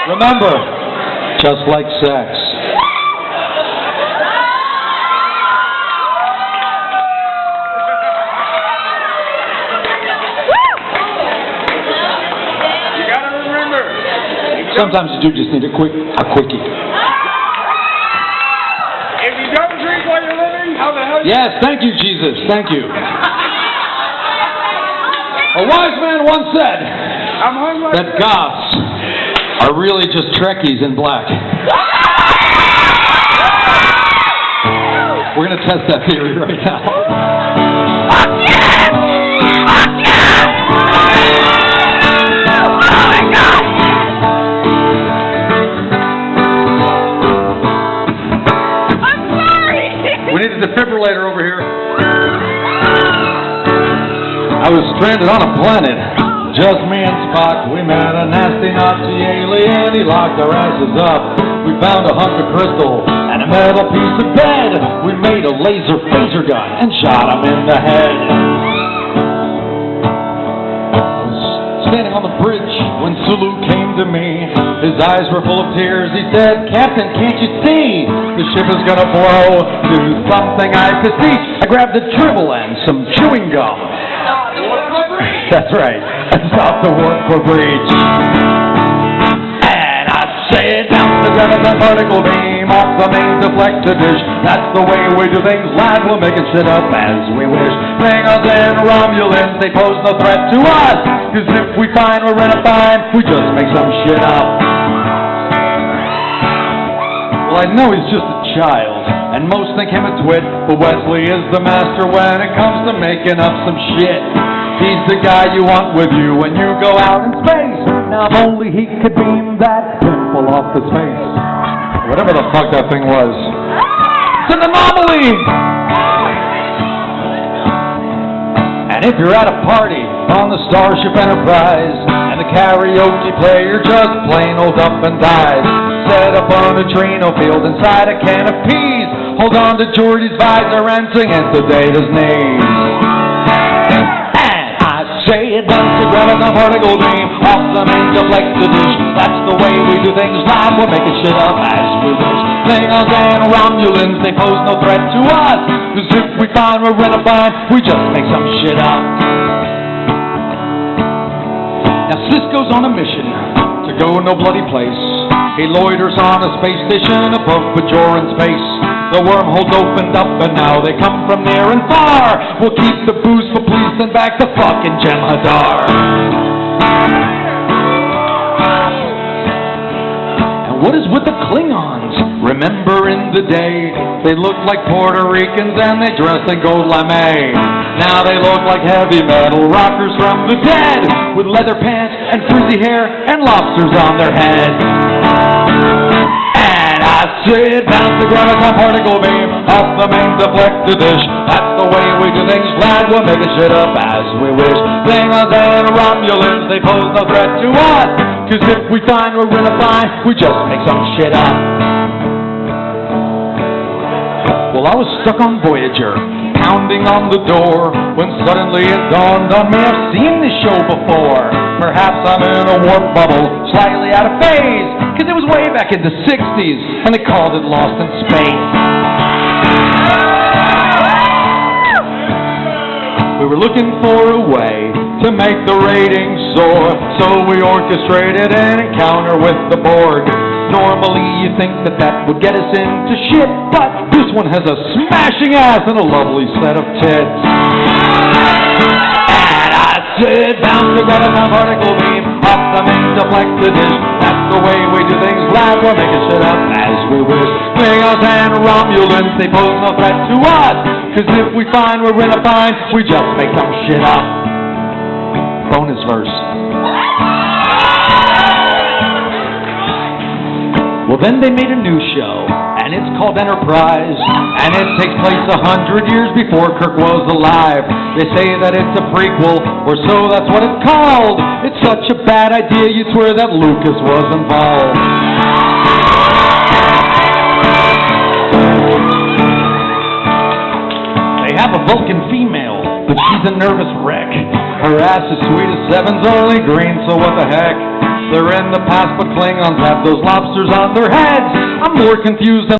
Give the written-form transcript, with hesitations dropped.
Remember, just like sex. You gotta remember. Sometimes you do just need a quickie. If you don't drink while you're living, how the hell? Yes, thank you, Jesus. Thank you. A wise man once said I'm hung like that goths are really just Trekkies in black. We're going to test that theory right now. Fuck yes! Fuck yes! Oh my God! I'm sorry! We need a defibrillator over here. I was stranded on a planet, just me and Spock. We met a nasty Nazi alien, he locked our asses up. We found a hunk of crystal and a metal piece of bed. We made a laser phaser gun and shot him in the head. I was standing on the bridge when Sulu came to me. His eyes were full of tears. He said, "Captain, can't you see? The ship is gonna blow to something I could see." I grabbed a dribble and some chewing gum. That's right, I stopped the warp core breach. And I said, down the graviton particle beam off the main deflector dish. That's the way we do things, lad, we're making shit up as we wish. Klingons and Romulans, they pose no threat to us. Cause if we find we're in a bind, we just make some shit up. Well, I know he's just a child, and most think him a twit, but Wesley is the master when it comes to making up some shit. He's the guy you want with you when you go out in space. Now if only he could beam that pimple off his face. Whatever the fuck that thing was. It's an anomaly! And if you're at a party on the Starship Enterprise and the karaoke player just plain old up and dies, set up on a Drano field inside a can of peas, hold on to Geordie's visor and sing into Data's knees. Say it down to graviton particle beam off the main deflector dish. That's the way we do things live, we're making shit up as we wish. Klingons and Romulans, they pose no threat to us. Cause if we find we're in a bind, we just make some shit up. Now Cisco's on a mission to go no bloody place. He loiters on a space station above Bajoran space. The wormhole's opened up and now they come from near and far. We'll keep the booze for police and back the fucking Jem'Hadar. And what is with the Klingons? Remember in the day, they looked like Puerto Ricans and they dressed in gold lame. Now they look like heavy metal rockers from the dead, with leather pants and frizzy hair and lobsters on their heads. Sit down to graviton particle beam off the main deflector dish. That's the way we do things, lad, we're making shit up as we wish. Klingons and Romulans, they pose no threat to us. Cause if we find we're in a bind, we just make some shit up. Well, I was stuck on Voyager, pounding on the door, when suddenly it dawned on me I've seen this show before. Perhaps I'm in a warp bubble, slightly out of phase, cause it was way back in the 60s, and they called it Lost in Space. We were looking for a way to make the ratings soar, so we orchestrated an encounter with the Borg. Normally you think that would get us into shit, but this one has a smashing ass and a lovely set of tits. And I sit down to graviton particle beam off the main deflector dish. That's the way we do things, lad, we're making shit up as we wish. Klingons and Romulans, they pose no threat to us. Cause if we find we're in a bind, we just make some shit up. Bonus verse. Well, then they made a new show, and it's called Enterprise, and it takes place 100 years before Kirk was alive. They say that it's a prequel, or so that's what it's called. It's such a bad idea, you'd swear that Lucas was involved. They have a Vulcan female, but she's a nervous wreck. Her ass is sweet as seven's only green, so what the heck? They're in the past, but Klingons have those lobsters on their heads. I'm more confused than